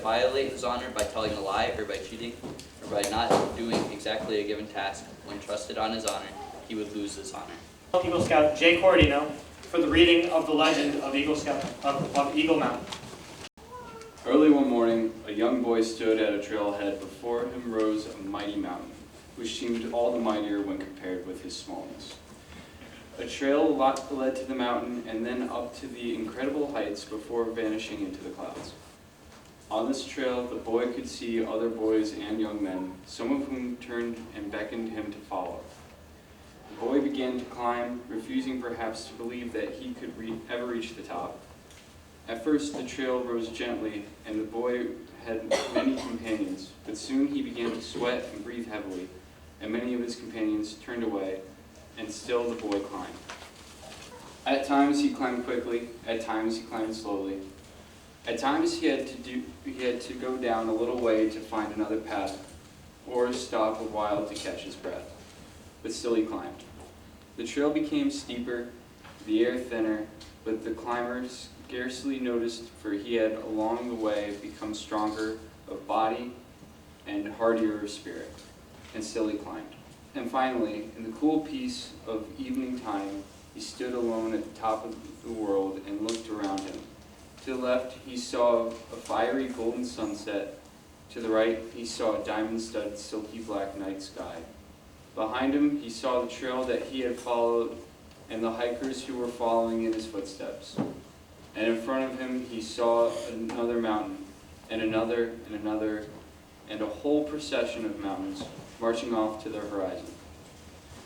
violate his honor by telling a lie or by cheating, or by not doing exactly a given task when trusted on his honor, he would lose his honor. Eagle Scout Jay Cordino for the reading of the legend of Eagle Mountain. Early one morning, a young boy stood at a trailhead. Before him rose a mighty mountain, which seemed all the mightier when compared with his smallness. A trail led to the mountain and then up to the incredible heights before vanishing into the clouds. On this trail, the boy could see other boys and young men, some of whom turned and beckoned him to follow. The boy began to climb, refusing perhaps to believe that he could ever reach the top. At first, the trail rose gently, and the boy had many companions, but soon he began to sweat and breathe heavily, and many of his companions turned away, and still the boy climbed. At times he climbed quickly, at times he climbed slowly. At times he had to go down a little way to find another path, or stop a while to catch his breath. But still he climbed. The trail became steeper, the air thinner, but the climber scarcely noticed, for he had along the way become stronger of body and hardier of spirit, and still he climbed. And finally, in the cool peace of evening time, he stood alone at the top of the world and looked around him. To the left, he saw a fiery golden sunset. To the right, he saw a diamond-studded, silky black night sky. Behind him, he saw the trail that he had followed and the hikers who were following in his footsteps. And in front of him, he saw another mountain, and another, and another, and a whole procession of mountains marching off to the horizon.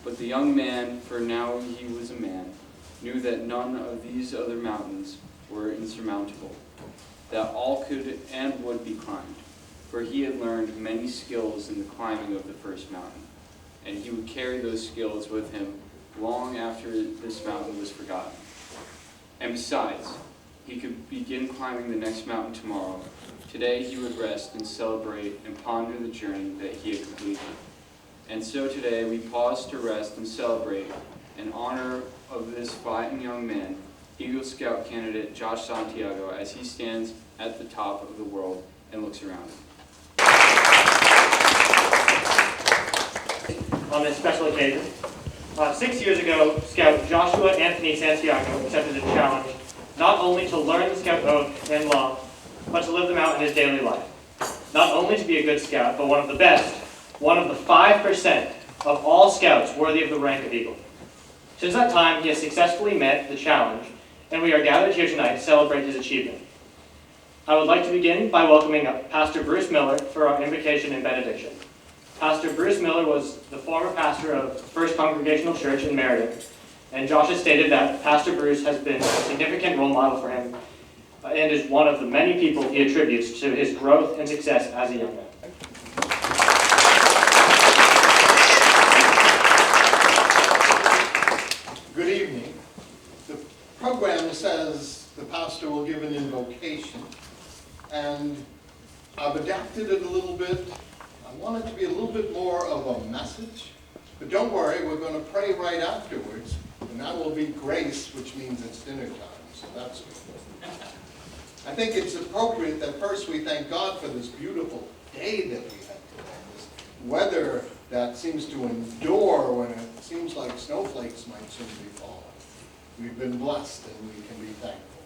But the young man, for now he was a man, knew that none of these other mountains were insurmountable, that all could and would be climbed, for he had learned many skills in the climbing of the first mountain, and he would carry those skills with him long after this mountain was forgotten. And besides, he could begin climbing the next mountain tomorrow. Today he would rest and celebrate and ponder the journey that he had completed. And so today we pause to rest and celebrate in honor of this fine young man, Eagle Scout candidate Josh Santiago, as he stands at the top of the world and looks around him. On this special occasion, 6 years ago, Scout Joshua Anthony Santiago accepted a challenge not only to learn the Scout oath and law, but to live them out in his daily life. Not only to be a good Scout, but one of the best, one of the 5% of all Scouts worthy of the rank of Eagle. Since that time, he has successfully met the challenge, and we are gathered here tonight to celebrate his achievement. I would like to begin by welcoming Pastor Bruce Miller for our invocation and benediction. Pastor Bruce Miller was the former pastor of First Congregational Church in Meriden, and Josh has stated that Pastor Bruce has been a significant role model for him and is one of the many people he attributes to his growth and success as a young man. Good evening. The program says the pastor will give an invocation, and I've adapted it a little bit. I want it to be a little bit more of a message, but don't worry, we're going to pray right afterwards, and that will be grace, which means it's dinner time, so that's good. I think it's appropriate that first we thank God for this beautiful day that we had today, this weather that seems to endure when it seems like snowflakes might soon be falling. We've been blessed and we can be thankful.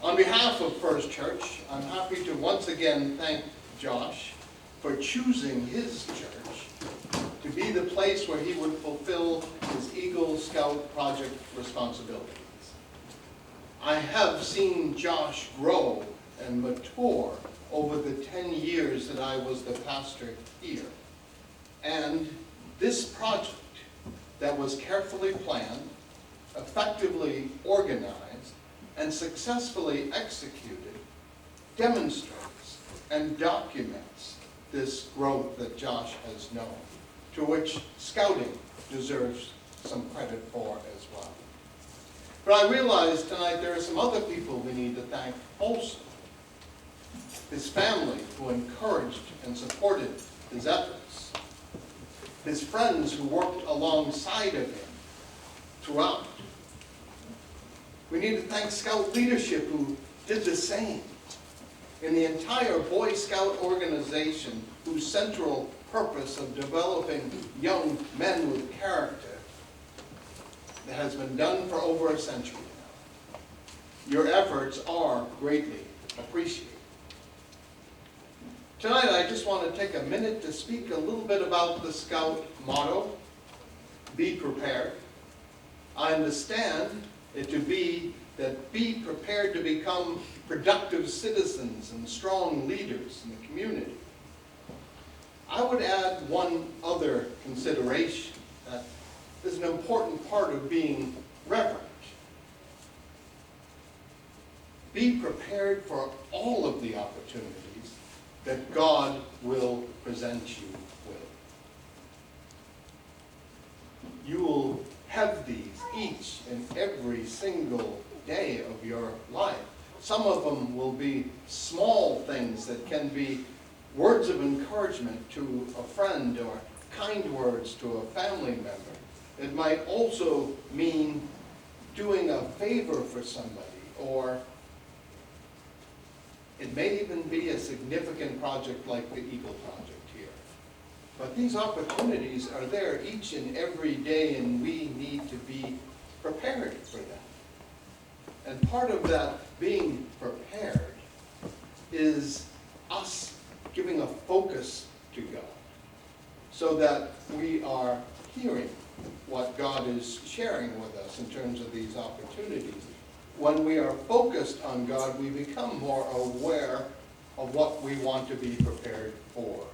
On behalf of First Church, I'm happy to once again thank Josh for choosing his church to be the place where he would fulfill his Eagle Scout project responsibilities. I have seen Josh grow and mature over the 10 years that I was the pastor here. And this project that was carefully planned, effectively organized, and successfully executed demonstrates and documents this growth that Josh has known, to which Scouting deserves some credit for as well. But I realize tonight there are some other people we need to thank also. His family, who encouraged and supported his efforts. His friends who worked alongside of him throughout. We need to thank Scout leadership who did the same. in the entire Boy Scout organization, whose central purpose of developing young men with character that has been done for over a century now. Your efforts are greatly appreciated. Tonight I just want to take a minute to speak a little bit about the Scout motto, be prepared. I understand it to be that be prepared to become productive citizens and strong leaders in the community. I would add one other consideration that is an important part of being reverent. Be prepared for all of the opportunities that God will present you with. You will have these each and every single day of your life. Some of them will be small things that can be words of encouragement to a friend or kind words to a family member. It might also mean doing a favor for somebody, or it may even be a significant project like the Eagle Project here. But these opportunities are there each and every day, and we need to be prepared for that. And part of that being prepared is us giving a focus to God, so that we are hearing what God is sharing with us in terms of these opportunities. When we are focused on God, we become more aware of what we want to be prepared for.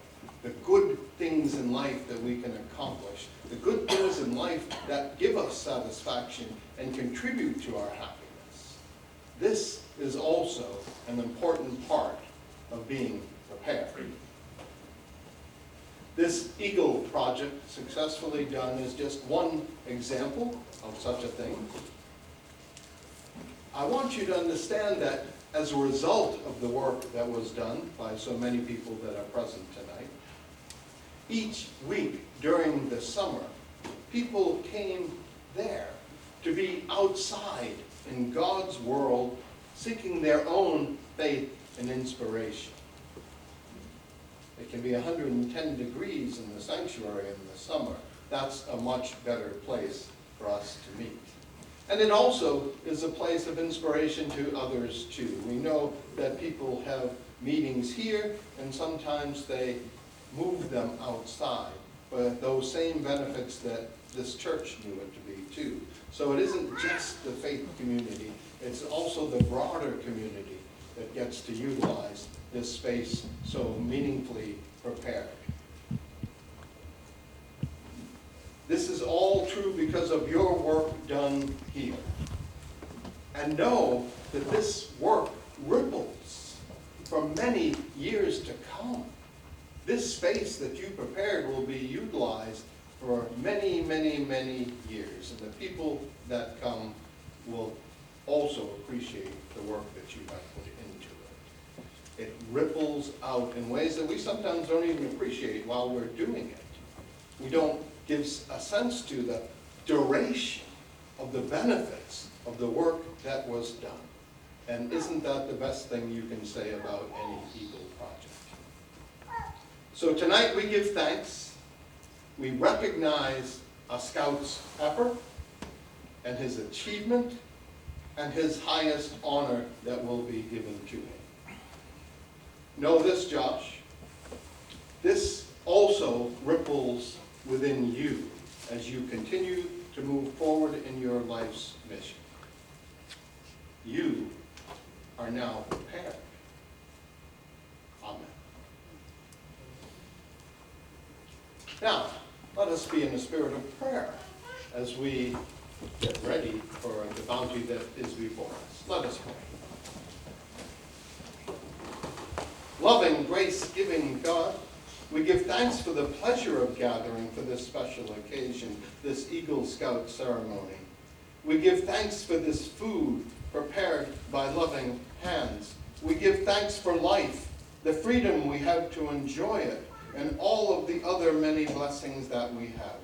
The good things in life that we can accomplish, the good things in life that give us satisfaction and contribute to our happiness. This is also an important part of being prepared. This Eagle Project, successfully done, is just one example of such a thing. I want you to understand that as a result of the work that was done by so many people that are present tonight, each week during the summer, people came there to be outside in God's world, seeking their own faith and inspiration. It can be 110 degrees in the sanctuary in the summer. That's a much better place for us to meet. And it also is a place of inspiration to others too. We know that people have meetings here, and sometimes they move them outside, but those same benefits that this church knew it to be too. So it isn't just the faith community, it's also the broader community that gets to utilize this space so meaningfully prepared. This is all true because of your work done here. And know that this work ripples for many years to come. This space that you prepared will be utilized for many, many, many years. And the people that come will also appreciate the work that you have put into it. It ripples out in ways that we sometimes don't even appreciate while we're doing it. We don't give a sense to the duration of the benefits of the work that was done. And isn't that the best thing you can say about any Eagle project? So tonight we give thanks. We recognize a Scout's effort and his achievement and his highest honor that will be given to him. Know this, Josh, this also ripples within you as you continue to move forward in your life's mission. You are now prepared. Amen. Now, let us be in the spirit of prayer as we get ready for the bounty that is before us. Let us pray. Loving, grace-giving God, we give thanks for the pleasure of gathering for this special occasion, this Eagle Scout ceremony. We give thanks for this food prepared by loving hands. We give thanks for life, the freedom we have to enjoy it, and all of the other many blessings that we have.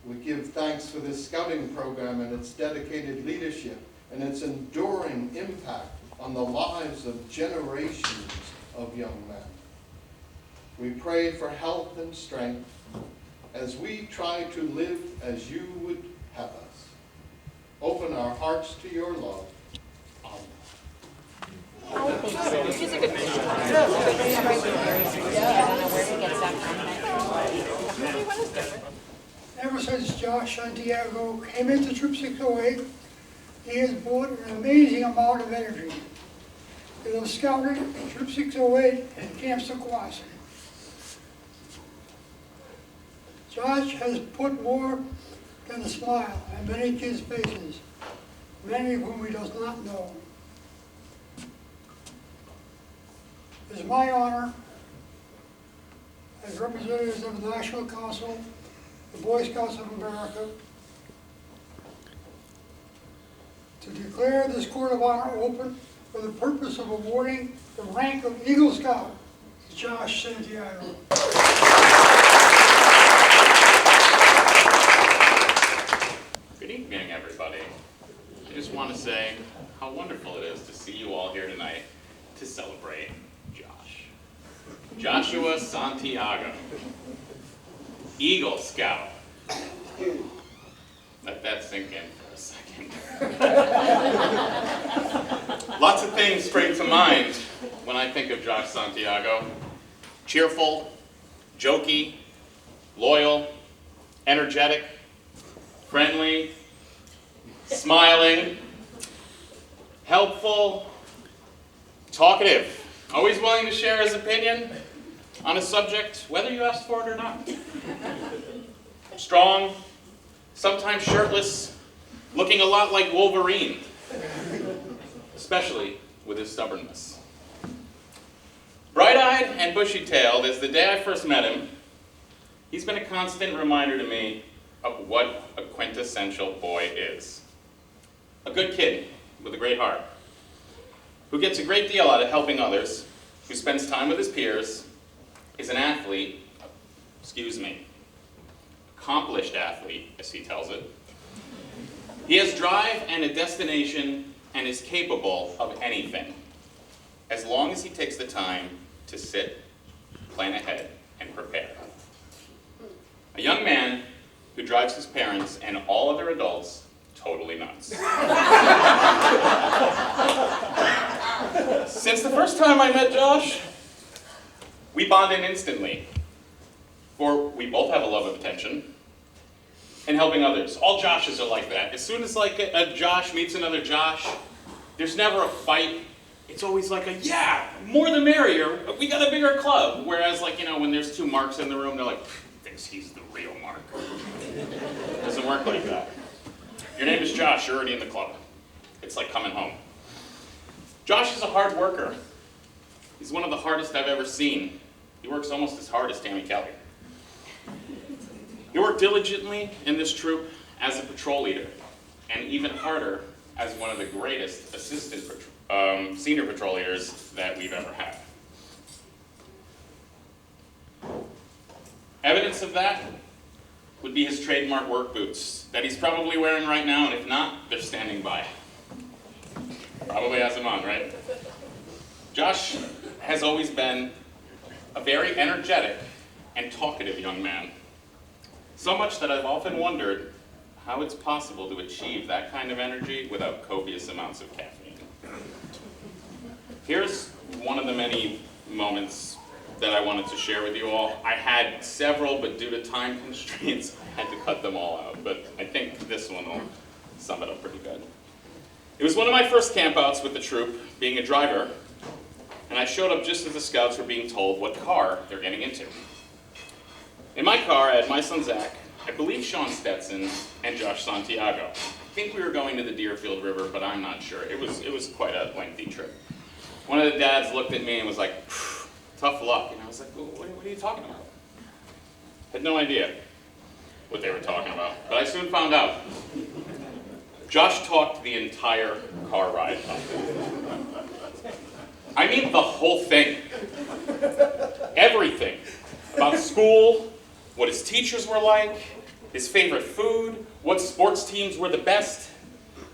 We give thanks for this scouting program and its dedicated leadership and its enduring impact on the lives of generations of young men. We pray for health and strength as we try to live as you would have us. Open our hearts to your love. Amen. I think so. She's a good Christian. I don't know where he gets that from. Everyone is different. Ever since Josh Santiago came into Troop 608, he has brought an amazing amount of energy. He has scouted Troop 608 and Camp Sequoia. Josh has put more than a smile on many kids' faces, many of whom he does not know. It is my honor, as representatives of the National Council, the Boy Scouts of America, to declare this Court of Honor open for the purpose of awarding the rank of Eagle Scout to Josh Santiago. Good evening, everybody. I just want to say how wonderful it is to see you all here tonight to celebrate Josh. Joshua Santiago, Eagle Scout. Let that sink in for a second. Lots of things spring to mind when I think of Josh Santiago. Cheerful, jokey, loyal, energetic, friendly, smiling, helpful, talkative, always willing to share his opinion on a subject, whether you asked for it or not. Strong, sometimes shirtless, looking a lot like Wolverine, especially with his stubbornness. Bright-eyed and bushy-tailed as the day I first met him, he's been a constant reminder to me of what a quintessential boy is. A good kid with a great heart, who gets a great deal out of helping others, who spends time with his peers, is an athlete, accomplished athlete, as he tells it. He has drive and a destination and is capable of anything, as long as he takes the time to sit, plan ahead, and prepare. A young man who drives his parents and all other adults totally nuts. Since the first time I met Josh, we bonded instantly, for we both have a love of attention and helping others. All Joshes are like that. As soon as like a Josh meets another Josh, there's never a fight. It's always like a, yeah, more the merrier, we got a bigger club. Whereas like, you know, when there's two Marks in the room, they're like, thinks he's the real Mark. It doesn't work like that. Your name is Josh, you're already in the club. It's like coming home. Josh is a hard worker. He's one of the hardest I've ever seen. He works almost as hard as Tammy Kelly. He worked diligently in this troop as a patrol leader, and even harder as one of the greatest assistant senior patrol leaders that we've ever had. Evidence of that would be his trademark work boots that he's probably wearing right now, and if not, they're standing by. Probably has them on, right? Josh has always been a very energetic and talkative young man. So much that I've often wondered how it's possible to achieve that kind of energy without copious amounts of caffeine. Here's one of the many moments that I wanted to share with you all. I had several, but due to time constraints, I had to cut them all out. But I think this one will sum it up pretty good. It was one of my first campouts with the troop, being a driver, and I showed up just as the scouts were being told what car they're getting into. In my car, I had my son Zach, I believe Sean Stetson, and Josh Santiago. I think we were going to the Deerfield River, but I'm not sure. It was quite a lengthy trip. One of the dads looked at me and was like, tough luck. And I was like, well, what are you talking about? Had no idea what they were talking about, but I soon found out. Josh talked the entire car ride up. I mean the whole thing. Everything. About school, what his teachers were like, his favorite food, what sports teams were the best.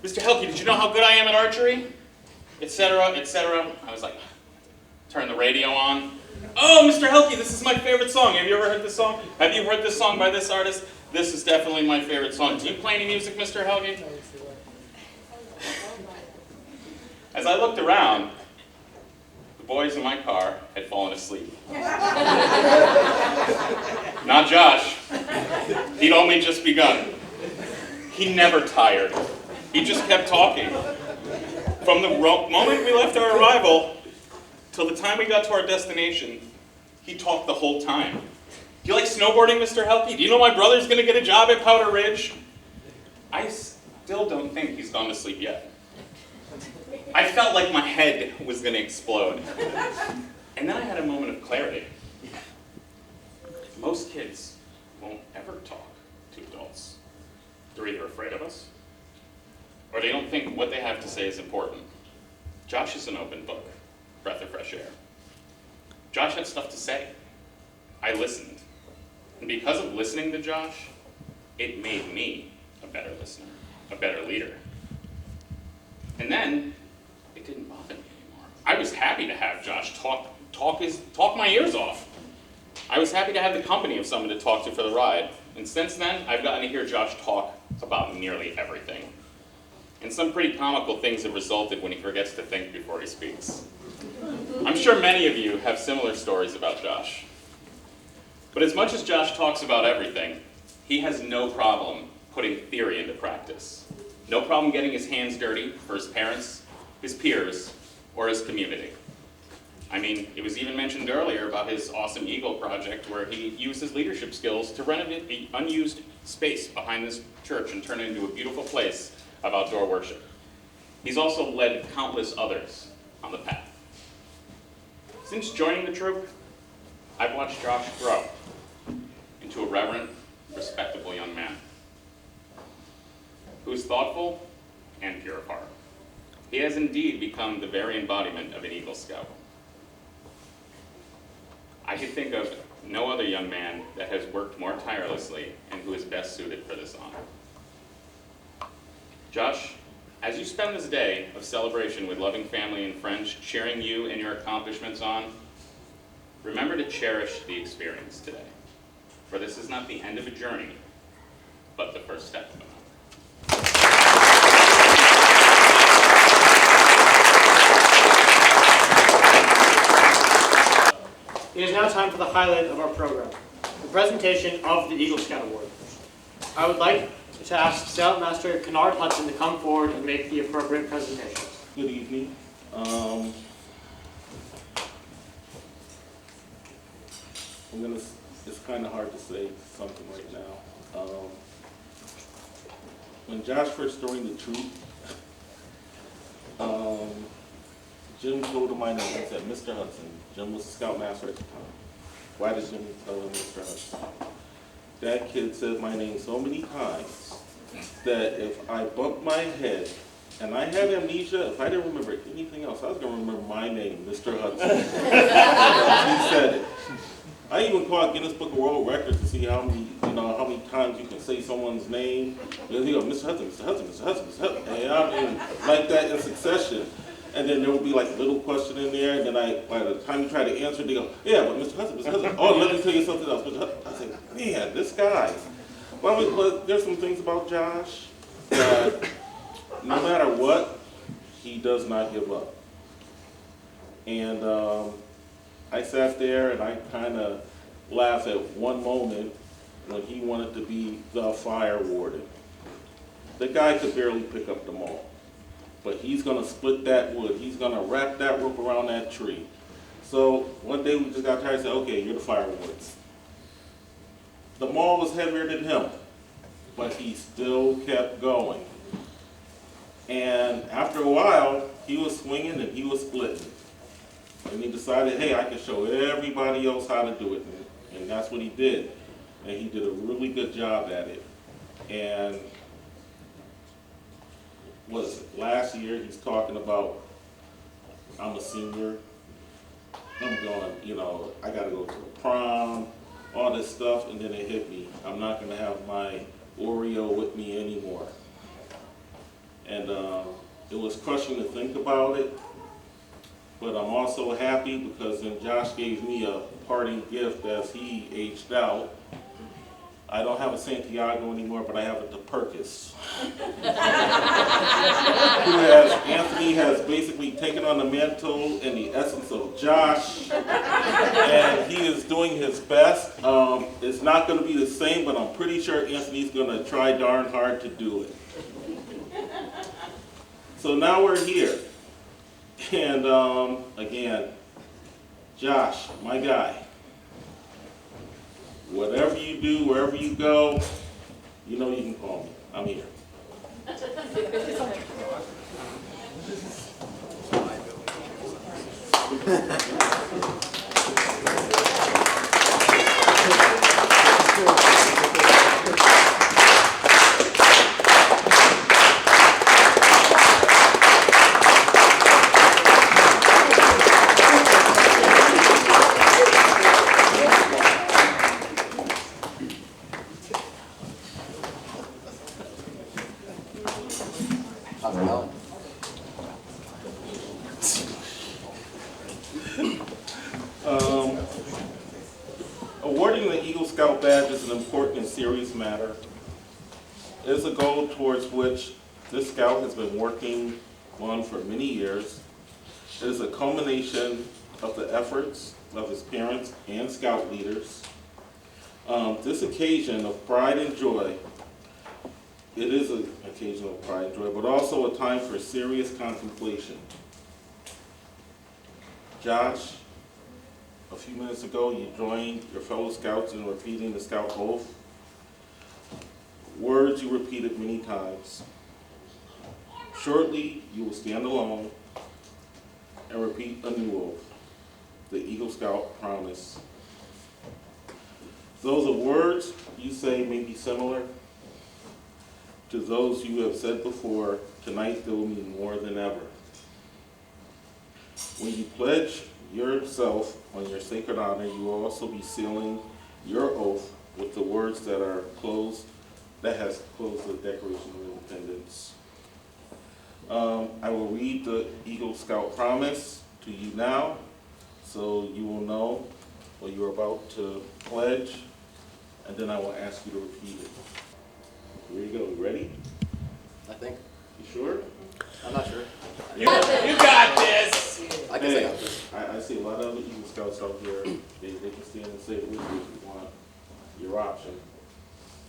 Mr. Helke, did you know how good I am at archery? etc., etc. I was like, turn the radio on. Oh, Mr. Helke, this is my favorite song. Have you ever heard this song? Have you heard this song by this artist? This is definitely my favorite song. Do you play any music, Mr. Helke? As I looked around, the boys in my car had fallen asleep. Not Josh. He'd only just begun. He never tired. He just kept talking. From the moment we left our arrival till the time we got to our destination, he talked the whole time. Do you like snowboarding, Mr. Helke? Do you know my brother's going to get a job at Powder Ridge? I still don't think he's gone to sleep yet. I felt like my head was going to explode. And then I had a moment of clarity. Most kids won't ever talk to adults. They're either afraid of us, or they don't think what they have to say is important. Josh is an open book, breath of fresh air. Josh had stuff to say. I listened. And because of listening to Josh, it made me a better listener, a better leader. And then, it didn't bother me anymore. I was happy to have Josh talk my ears off. I was happy to have the company of someone to talk to for the ride. And since then, I've gotten to hear Josh talk about nearly everything. And some pretty comical things have resulted when he forgets to think before he speaks. I'm sure many of you have similar stories about Josh. But as much as Josh talks about everything, he has no problem putting theory into practice. No problem getting his hands dirty for his parents, his peers, or his community. I mean, it was even mentioned earlier about his awesome Eagle project where he used his leadership skills to renovate the unused space behind this church and turn it into a beautiful place of outdoor worship. He's also led countless others on the path. Since joining the troop, I've watched Josh grow into a reverent, respectable young man who is thoughtful and pure of heart. He has indeed become the very embodiment of an Eagle Scout. I could think of no other young man that has worked more tirelessly and who is best suited for this honor. Josh, as you spend this day of celebration with loving family and friends cheering you and your accomplishments on, remember to cherish the experience today. For this is not the end of a journey, but the first step of another. It is now time for the highlight of our program, the presentation of the Eagle Scout Award. I would like to ask Scoutmaster Kennard Hudson to come forward and make the appropriate presentation. Good evening. It's kind of hard to say something right now. When Josh first joined the troop, Jim told him my name. He said, Mr. Hudson. Jim was the scoutmaster at the time. Why did Jim tell him Mr. Hudson? That kid said my name so many times that if I bumped my head, and I had amnesia, if I didn't remember anything else, I was going to remember my name, Mr. Hudson. He said it. I even called Guinness Book of World Records to see how many times you can say someone's name. And he goes, Mr. Hudson, Mr. Hudson, Mr. Hudson, Mr. Hudson. And I mean, like that in succession. And then there would be like a little question in there, and then by the time you try to answer, they go, yeah, but Mr. Hudson, Mr. Hudson. Oh, let me tell you something else, Mr. Hudson. I said, man, this guy. Well, there's some things about Josh that no matter what, he does not give up. And I sat there and I kind of laughed at one moment when he wanted to be the fire warden. The guy could barely pick up the maul. But he's going to split that wood. He's going to wrap that rope around that tree. So one day we just got tired and said, okay, you're the fire warden. The maul was heavier than him, but he still kept going. And after a while, he was swinging and he was splitting. And he decided, hey, I can show everybody else how to do it. And that's what he did. And he did a really good job at it. And last year he's talking about, I'm a senior, I'm going, I gotta go to the prom, all this stuff, and then it hit me. I'm not gonna have my Oreo with me anymore. And it was crushing to think about it, but I'm also happy because then Josh gave me a parting gift as he aged out. I don't have a Santiago anymore, but I have a Perkis. Anthony has basically taken on the mantle and the essence of Josh, and he is doing his best. It's not going to be the same, but I'm pretty sure Anthony's going to try darn hard to do it. So now we're here, and again, Josh, my guy. Whatever you do, wherever you go, you know you can call me. I'm here. Awarding the Eagle Scout badge is an important and serious matter. It is a goal towards which this Scout has been working on for many years. It is a culmination of the efforts of his parents and Scout leaders. This occasion of pride and joy, it is an occasion of pride and joy, but also a time for serious contemplation. Josh, a few minutes ago, you joined your fellow Scouts in repeating the Scout oath. Words you repeated many times. Shortly, you will stand alone and repeat a new oath, the Eagle Scout promise. Those are words you say may be similar to those you have said before. Tonight, they will mean more than ever. When you pledge yourself on your sacred honor, you will also be sealing your oath with the words that has closed the Declaration of Independence. I will read the Eagle Scout promise to you now, so you will know what you're about to pledge, and then I will ask you to repeat it. Here you go. You ready? I think. You sure? I'm not sure. You got this! I guess I got this. I see a lot of other Eagle Scouts out here. They can stand and say it with you if you want. Your option.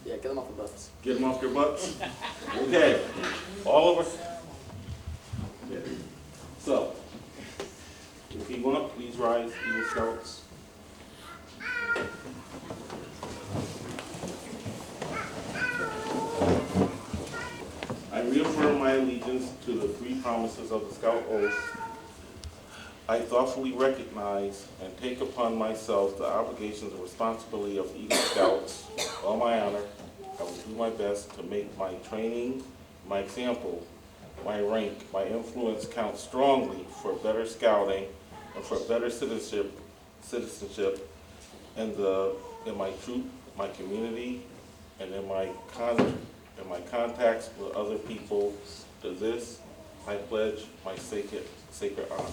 Yeah, get them off the butts. Get them off your butts? Okay. All of us. Okay. So, if you want, please rise, Eagle Scouts. I reaffirm my allegiance to the three promises of the Scout Oath. I thoughtfully recognize and take upon myself the obligations and responsibility of Eagle Scouts. On my honor, I will do my best to make my training, my example, my rank, my influence count strongly for better scouting and for better citizenship in my troop, my community, and in my contacts with other people. To this, I pledge my sacred honor.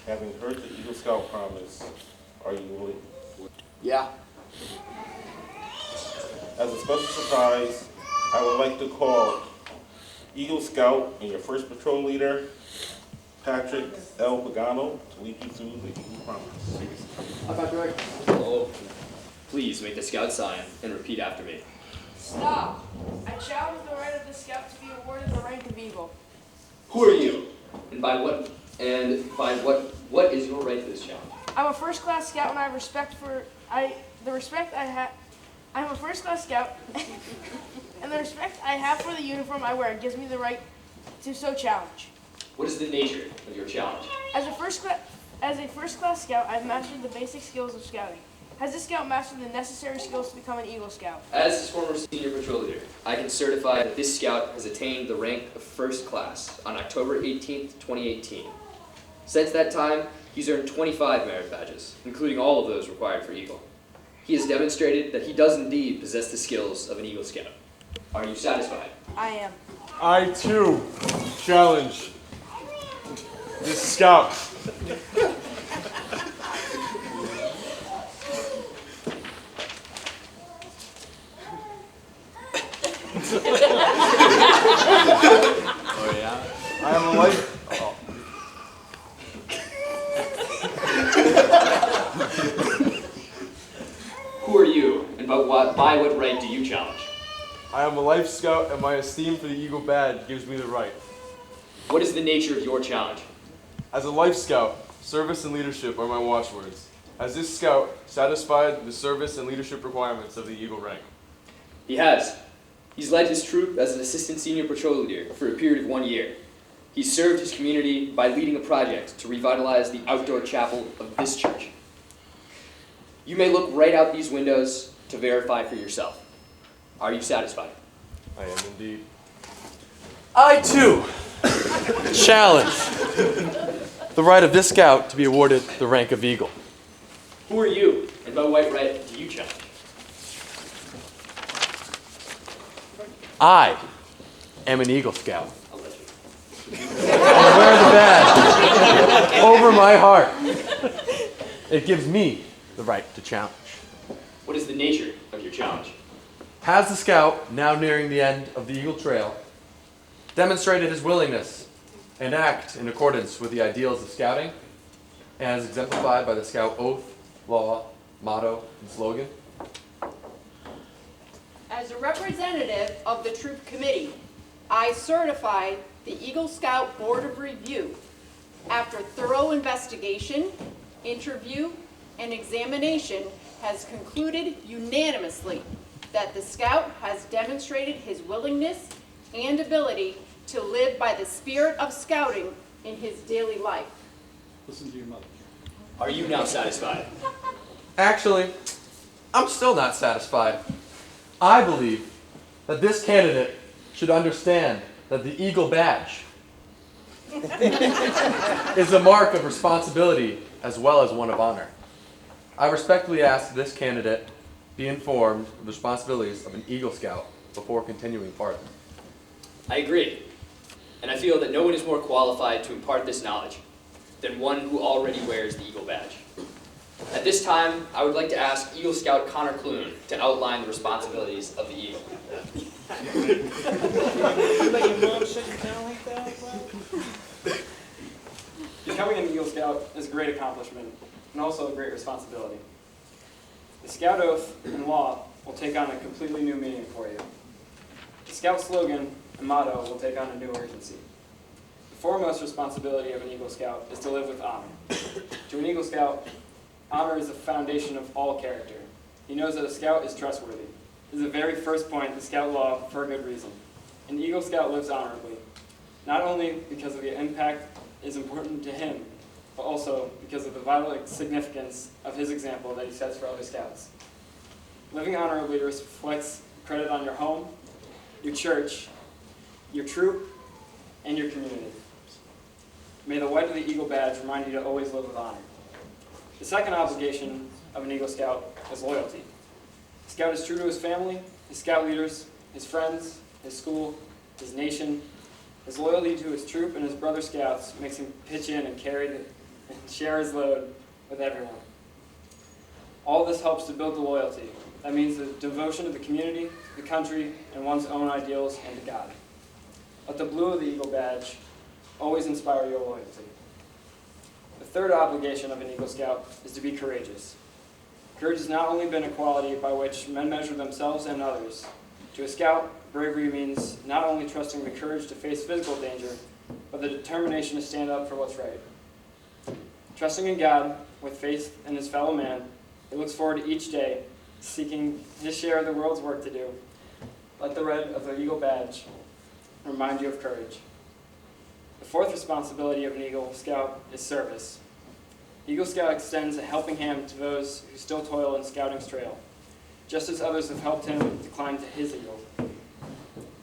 Having heard the Eagle Scout promise, are you willing? Yeah. As a special surprise, I would like to call Eagle Scout and your first patrol leader, Patrick L. Pagano, to lead you through the Eagle promise. Hi, Patrick. Hello. Please make the Scout sign and repeat after me. Stop! I challenge the right of the Scout to be awarded the rank of Eagle. Who are you? And by what is your right to this challenge? I'm a first-class Scout, and I have I'm a first-class Scout, and the respect I have for the uniform I wear gives me the right to so challenge. What is the nature of your challenge? As a first-class Scout, I've mastered the basic skills of scouting. Has this Scout mastered the necessary skills to become an Eagle Scout? As his former senior patrol leader, I can certify that this Scout has attained the rank of First Class on October 18th, 2018. Since that time, he's earned 25 merit badges, including all of those required for Eagle. He has demonstrated that he does indeed possess the skills of an Eagle Scout. Are you satisfied? I am. I too challenge This is Scout. Oh yeah? I am a life. Who are you, and by what right do you challenge? I am a Life Scout, and my esteem for the Eagle Badge gives me the right. What is the nature of your challenge? As a Life Scout, service and leadership are my watchwords. Has this Scout satisfied the service and leadership requirements of the Eagle rank? He has. He's led his troop as an assistant senior patrol leader for a period of 1 year. He's served his community by leading a project to revitalize the outdoor chapel of this church. You may look right out these windows to verify for yourself. Are you satisfied? I am indeed. I too challenge the right of this Scout to be awarded the rank of Eagle. Who are you, and by what right do you challenge? I am an Eagle Scout. I wear the badge over my heart. It gives me the right to challenge. What is the nature of your challenge? Has the Scout, now nearing the end of the Eagle Trail, demonstrated his willingness and act in accordance with the ideals of Scouting, as exemplified by the Scout oath, law, motto, and slogan? As a representative of the troop committee, I certify the Eagle Scout Board of Review, after thorough investigation, interview, and examination, has concluded unanimously that the Scout has demonstrated his willingness and ability to live by the spirit of Scouting in his daily life. Listen to your mother. Are you now satisfied? Actually, I'm still not satisfied. I believe that this candidate should understand that the Eagle Badge is a mark of responsibility as well as one of honor. I respectfully ask this candidate be informed of the responsibilities of an Eagle Scout before continuing farther. I agree, and I feel that no one is more qualified to impart this knowledge than one who already wears the Eagle Badge. At this time, I would like to ask Eagle Scout Connor Clune to outline the responsibilities of the Eagle. But your mom shouldn't sound like that? Becoming an Eagle Scout is a great accomplishment and also a great responsibility. The Scout oath and law will take on a completely new meaning for you. The Scout slogan and motto will take on a new urgency. The foremost responsibility of an Eagle Scout is to live with honor. To an Eagle Scout, honor is the foundation of all character. He knows that a Scout is trustworthy. This is the very first point in the Scout law for a good reason. An Eagle Scout lives honorably, not only because of the impact is important to him, but also because of the vital significance of his example that he sets for other Scouts. Living honorably reflects credit on your home, your church, your troop, and your community. May the white of the Eagle Badge remind you to always live with honor. The second obligation of an Eagle Scout is loyalty. The Scout is true to his family, his Scout leaders, his friends, his school, his nation. His loyalty to his troop and his brother Scouts makes him pitch in and share his load with everyone. All this helps to build the loyalty. That means the devotion to the community, the country, and one's own ideals and to God. Let the blue of the Eagle Badge always inspire your loyalty. The third obligation of an Eagle Scout is to be courageous. Courage has not only been a quality by which men measure themselves and others. To a Scout, bravery means not only trusting the courage to face physical danger, but the determination to stand up for what's right. Trusting in God with faith in his fellow man, he looks forward to each day, seeking his share of the world's work to do. Let the red of the Eagle Badge remind you of courage. The fourth responsibility of an Eagle Scout is service. Eagle Scout extends a helping hand to those who still toil in Scouting's trail, just as others have helped him to climb to his eagle.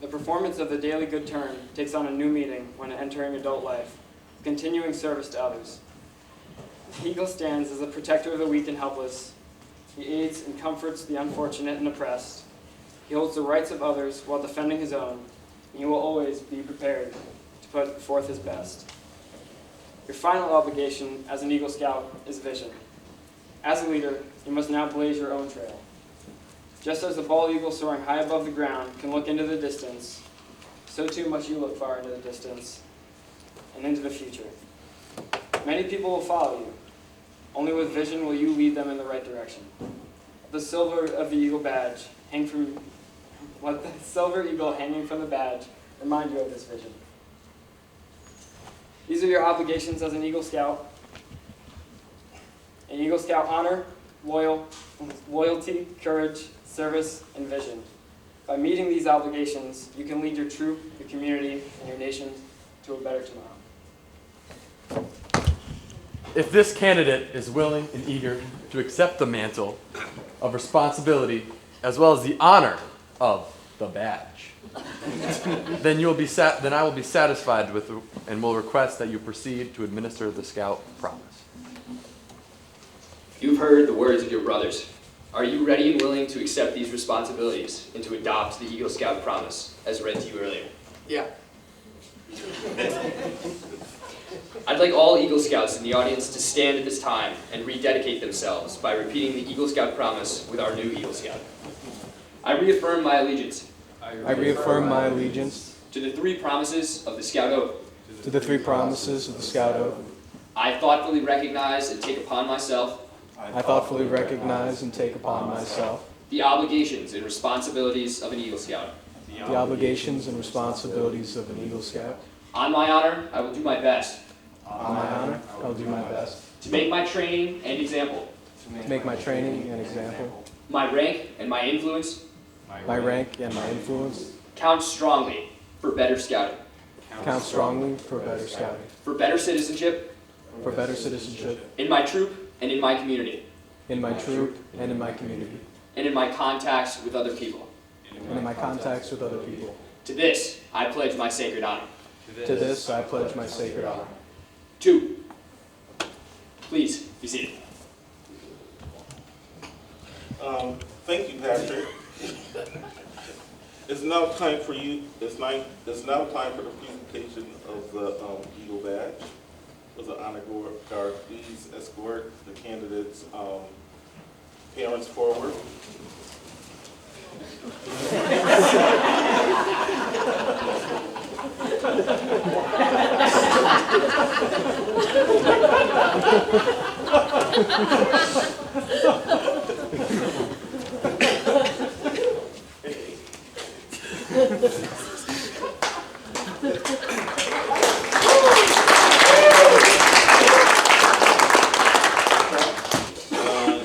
The performance of the daily good turn takes on a new meaning when entering adult life, continuing service to others. The Eagle stands as a protector of the weak and helpless. He aids and comforts the unfortunate and oppressed. He holds the rights of others while defending his own, and he will always be prepared to put forth his best. Your final obligation as an Eagle Scout is vision. As a leader, you must now blaze your own trail. Just as the bald eagle soaring high above the ground can look into the distance, so too must you look far into the distance and into the future. Many people will follow you. Only with vision will you lead them in the right direction. Let the silver eagle hanging from the badge remind you of this vision. These are your obligations as an Eagle Scout. An Eagle Scout: honor, loyalty, courage, service, and vision. By meeting these obligations, you can lead your troop, your community, and your nation to a better tomorrow. If this candidate is willing and eager to accept the mantle of responsibility as well as the honor of the badge, then I will be satisfied with and will request that you proceed to administer the Scout promise. You've heard the words of your brothers. Are you ready and willing to accept these responsibilities and to adopt the Eagle Scout promise as read to you earlier? Yeah. I'd like all Eagle Scouts in the audience to stand at this time and rededicate themselves by repeating the Eagle Scout promise with our new Eagle Scout. I reaffirm my allegiance. I reaffirm my allegiance to the three promises of the Scout Oath. To the three promises of the Scout Oath. I thoughtfully recognize and take upon myself. I thoughtfully recognize and take upon myself the obligations and responsibilities of an Eagle Scout. The obligations and responsibilities of an Eagle Scout. On my honor, I will do my best. On my honor, I will do my best. To make my training and example. To make my training an example. My rank and my influence. My rank and my influence. Count strongly for better scouting. Count strongly for better scouting. For better citizenship. For better citizenship. In my troop and in my community. In my troop and in my community. And in my contacts with other people. And in my contacts with other people. To this, I pledge my sacred honor. To this, I pledge my sacred honor. 2. Please be seated. Thank you, Patrick. It's now time for you. It's now time for the presentation of the Eagle Badge. For the honor guard, please escort the candidates' parents forward.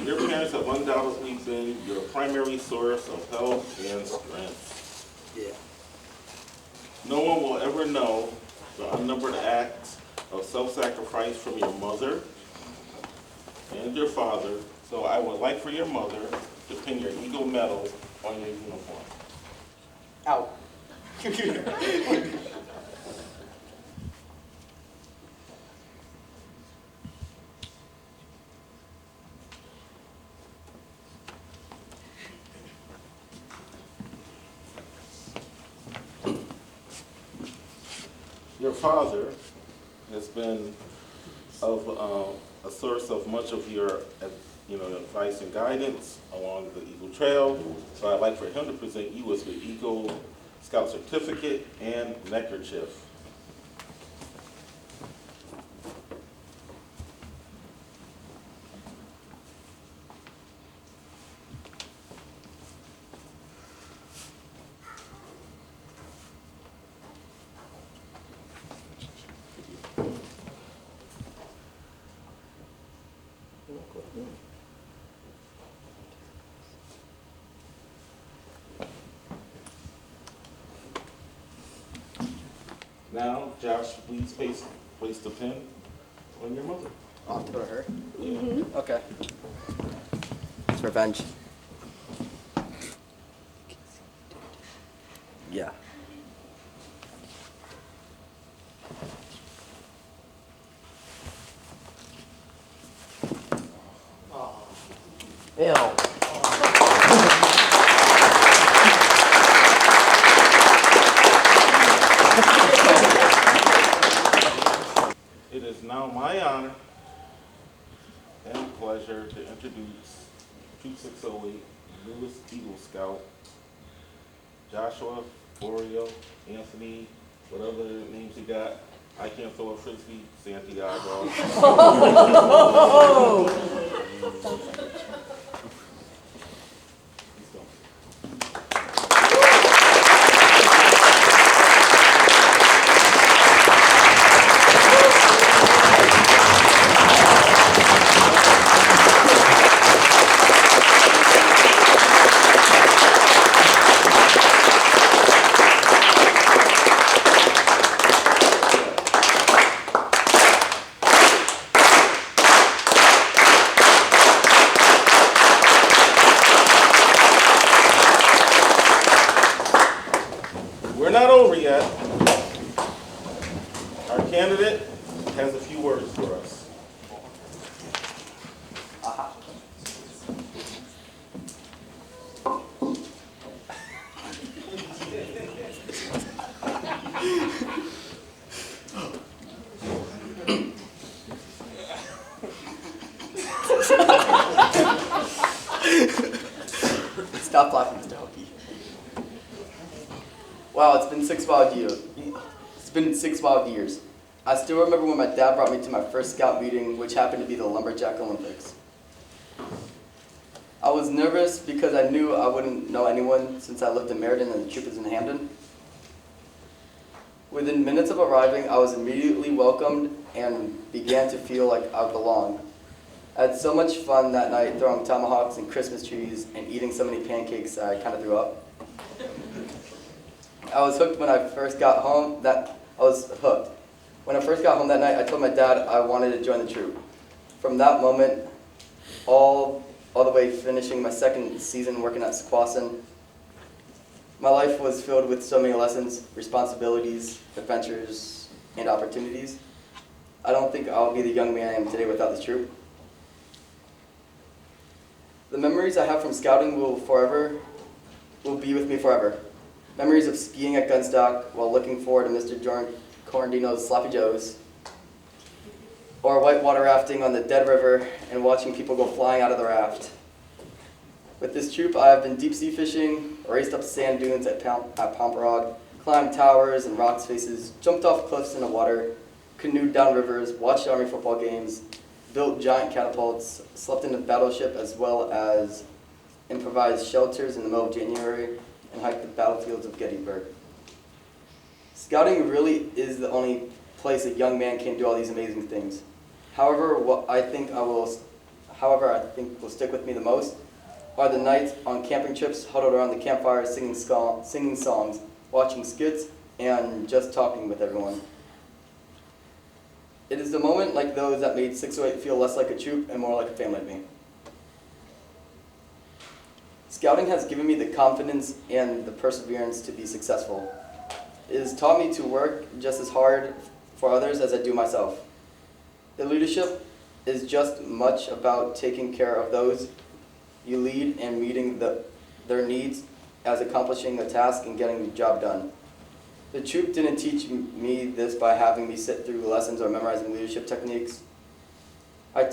Your parents have undoubtedly been your primary source of help and strength. Yeah. No one will ever know the unnumbered acts of self-sacrifice from your mother and your father, so I would like for your mother to pin your Eagle medal on your uniform. Ow. Your father has been a source of much of your advice and guidance along the Eagle Trail, so I'd like for him to present you with the Eagle Scout certificate and neckerchief. Now, Josh, please place the pin on your mother. I'll have to go to her? Yeah. Okay. It's revenge. Yeah. Ew. It is now my Troop 608, newest Eagle Scout, Joshua, Oreo, Anthony, whatever names he got. I can't throw a frisbee, Santiago. We're not over yet. Our candidate has a few words for us. Stop laughing, Mr. Hockey. Wow, it's been 6 wild years. It's been 6 wild years. I still remember when my dad brought me to my first scout meeting, which happened to be the Lumberjack Olympics. I was nervous because I knew I wouldn't know anyone since I lived in Meriden and the troop is in Hamden. Within minutes of arriving, I was immediately welcomed and began to feel like I belonged. I had so much fun that night throwing tomahawks and Christmas trees and eating so many pancakes that I kind of threw up. I was hooked when I first got home. When I first got home that night, I told my dad I wanted to join the troop. From that moment, all the way finishing my second season working at Sequoia, my life was filled with so many lessons, responsibilities, adventures, and opportunities. I don't think I'll be the young man I am today without this troop. The memories I have from scouting will be with me forever. Memories of skiing at Gunstock while looking forward to Mr. Corandino's Sloppy Joes, or whitewater rafting on the Dead River and watching people go flying out of the raft. With this troop, I have been deep sea fishing, raced up sand dunes at Pomperog, climbed towers and rock faces, jumped off cliffs into water, canoed down rivers, watched Army football games, built giant catapults, slept in a battleship as well as improvised shelters in the middle of January, and hiked the battlefields of Gettysburg. Scouting really is the only place a young man can do all these amazing things. However, what I think will stick with me the most are the nights on camping trips, huddled around the campfire, singing songs, watching skits, and just talking with everyone. It is the moment like those that made 608 feel less like a troop and more like a family to me. Scouting has given me the confidence and the perseverance to be successful. It has taught me to work just as hard for others as I do myself. The leadership is just much about taking care of those you lead and meeting their needs as accomplishing a task and getting the job done. The troop didn't teach me this by having me sit through lessons or memorizing leadership techniques. It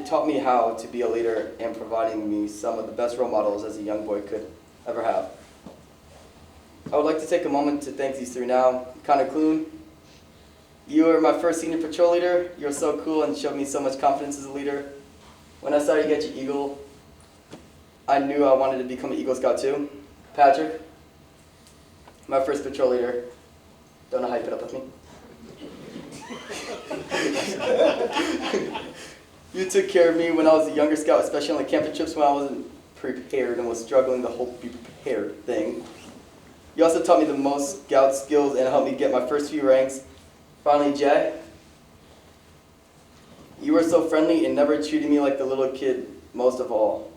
taught me how to be a leader and providing me some of the best role models as a young boy could ever have. I would like to take a moment to thank these three now. Connor Clune, you were my first senior patrol leader. You were so cool and showed me so much confidence as a leader. When I saw you get your Eagle, I knew I wanted to become an Eagle Scout too. Patrick, my first patrol leader. Don't know how you put up with me. You took care of me when I was a younger scout, especially on the camping trips when I wasn't prepared and was struggling the whole be prepared thing. You also taught me the most scout skills and helped me get my first few ranks. Finally, Jay, you were so friendly and never treated me like the little kid most of all.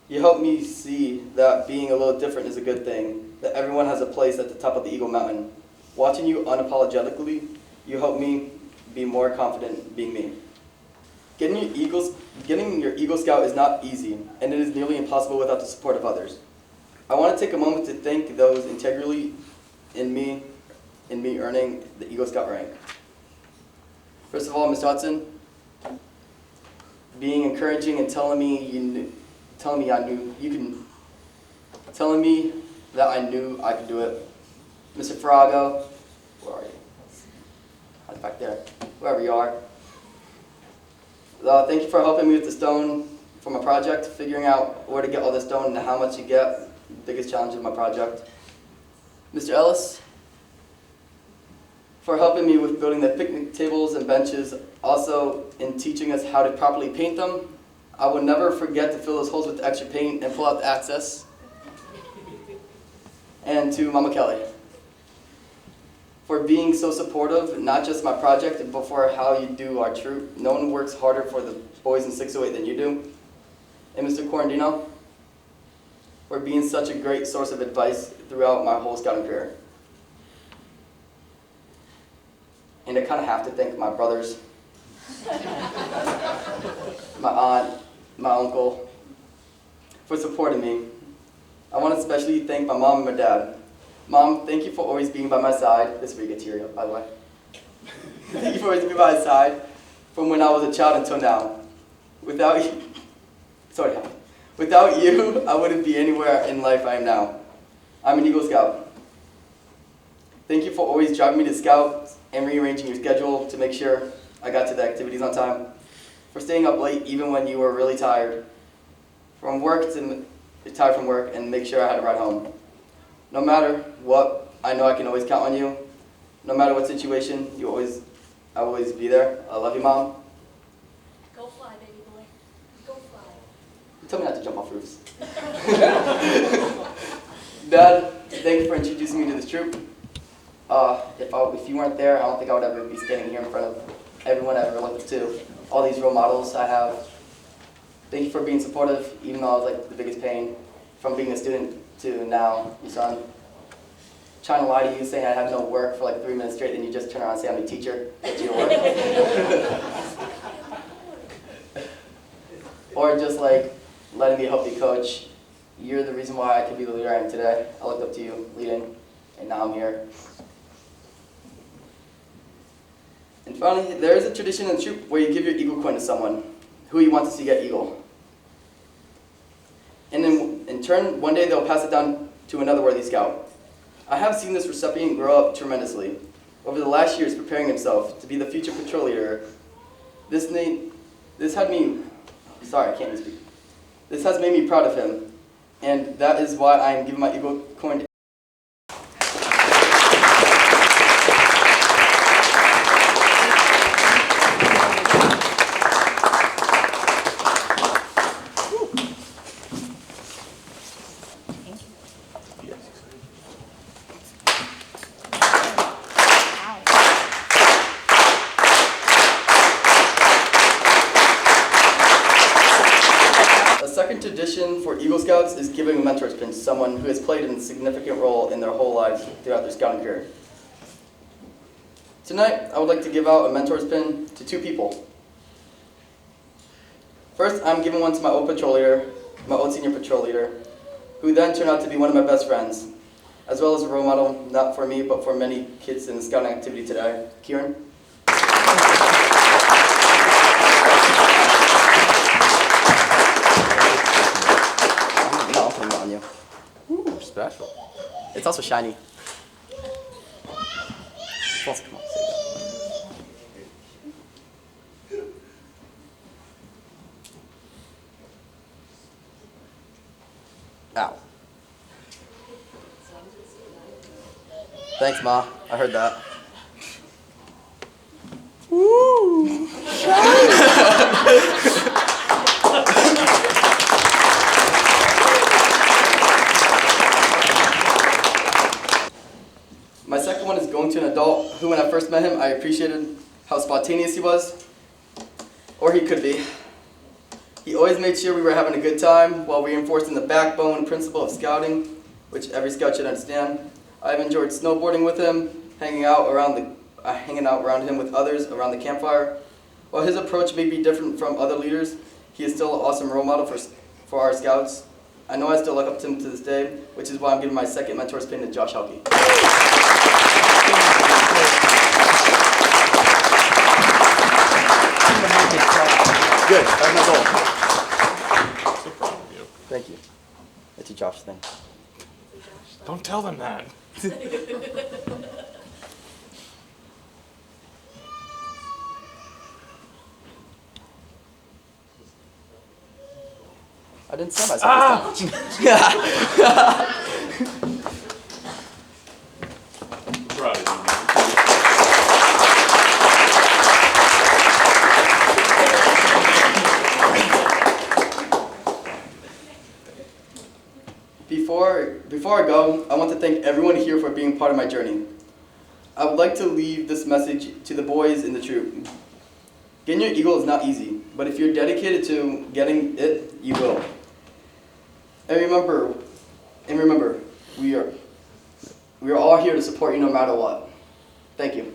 You helped me see that being a little different is a good thing, that everyone has a place at the top of the Eagle Mountain. Watching you unapologetically, you helped me be more confident being me. Getting your Eagle Scout is not easy, and it is nearly impossible without the support of others. I want to take a moment to thank those integrally in me earning the Eagle Scout rank. First of all, Mr. Hudson, being encouraging and telling me telling me telling me that I knew I could do it. Mr. Farago, where are you? How's back there? Wherever you are. Thank you for helping me with the stone for my project, figuring out where to get all the stone and how much to get. Biggest challenge of my project. Mr. Ellis, for helping me with building the picnic tables and benches, also in teaching us how to properly paint them. I will never forget to fill those holes with the extra paint and pull out the access. And to Mama Kelly, for being so supportive, not just my project, but for how you do our troop. No one works harder for the boys in 608 than you do. And Mr. Corandino, for being such a great source of advice throughout my whole scouting career. And I kind of have to thank my brothers, my aunt, my uncle, for supporting me. I want to especially thank my mom and my dad. Mom, thank you for always being by my side. This is where you get teary up, by the way. Thank you for always being by my side from when I was a child until now. Without you, without you, I wouldn't be anywhere in life I am now. I'm an Eagle Scout. Thank you for always driving me to Scouts and rearranging your schedule to make sure I got to the activities on time. For staying up late even when you were really tired. From work to tired from work and make sure I had a ride home. No matter what, I know I can always count on you. No matter what situation, I will always be there. I love you, Mom. Go fly, baby boy. Go fly. Tell me not to jump off roofs. Dad, thank you for introducing me to this troop. If you weren't there, I don't think I would ever be standing here in front of everyone I ever looked up to. All these role models I have. Thank you for being supportive, even though I was like the biggest pain, from being a student to now, your son. Trying to lie to you, saying I have no work for like 3 minutes straight, then you just turn around and say I'm a teacher, get you to work. Or just like letting me help you coach. You're the reason why I can be the leader I am today. I looked up to you leading, and now I'm here. And finally, there is a tradition in the troop where you give your Eagle coin to someone who you want to see get Eagle. And then in turn, one day they'll pass it down to another worthy Scout. I have seen this recipient grow up tremendously over the last years, preparing himself to be the future patrol leader. This has made me proud of him, and that is why I am giving my Eagle coin to tradition for Eagle Scouts is giving a mentor's pin to someone who has played a significant role in their whole lives throughout their scouting career. Tonight, I would like to give out a mentor's pin to 2 people. First, I'm giving one to my old patrol leader, my old senior patrol leader, who then turned out to be one of my best friends, as well as a role model, not for me, but for many kids in the scouting activity today. Kieran? Ooh, special. It's also shiny. Come on, save that. Ow. Thanks, Ma. I heard that. Woo! My second one is going to an adult who, when I first met him, I appreciated how spontaneous he was, or he could be. He always made sure we were having a good time while reinforcing the backbone principle of scouting, which every scout should understand. I've enjoyed snowboarding with him, hanging out around him with others around the campfire. While his approach may be different from other leaders, he is still an awesome role model for our scouts. I know I still look up to him to this day, which is why I'm giving my second mentor's pin to Josh Helke. Good, that's my goal. So proud of you. Thank you. It's a Josh thing. Don't tell them that. I didn't say myself this time. Proud of you, man. Before I go, I want to thank everyone here for being part of my journey. I would like to leave this message to the boys in the troop. Getting your eagle is not easy, but if you're dedicated to getting it, you will. And remember, we are all here to support you no matter what. Thank you.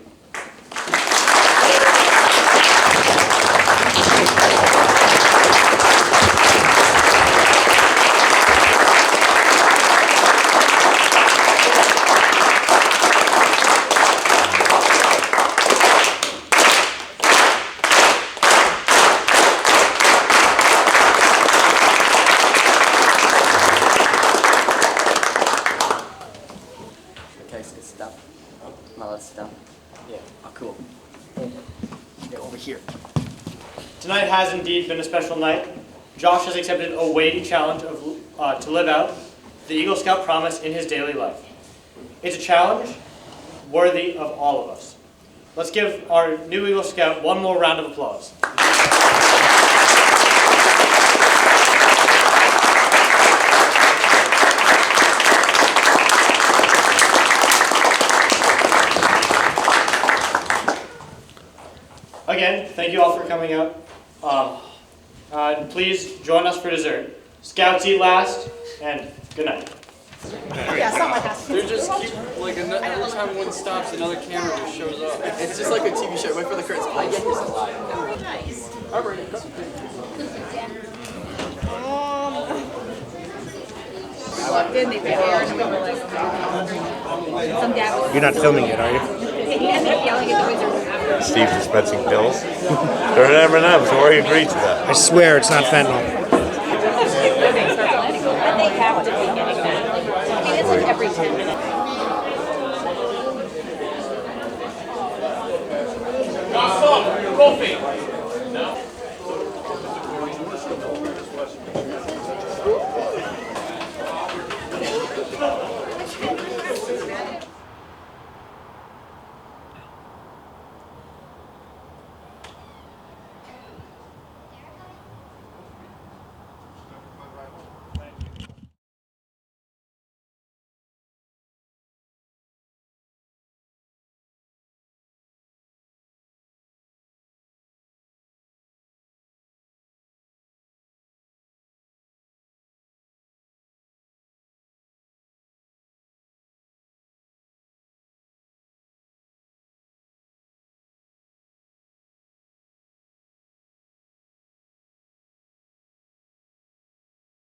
Tonight has indeed been a special night. Josh has accepted a weighty challenge to live out the Eagle Scout promise in his daily life. It's a challenge worthy of all of us. Let's give our new Eagle Scout one more round of applause. Again, thank you all for coming out. And please join us for dessert. Scouts eat last, and good night. Yeah, someone has to. They just keep, like, every time one stops, another camera just shows up. It's just like a TV show. Wait for the curtains. I get Nice. I'm ready. Go. I walked in, they were here, and we were like, some dad was. You're not filming it, are you? He ended up yelling at the wizard after. Steve's dispensing pills. They're an M&M's. Why you agree to that? I swear it's not fentanyl.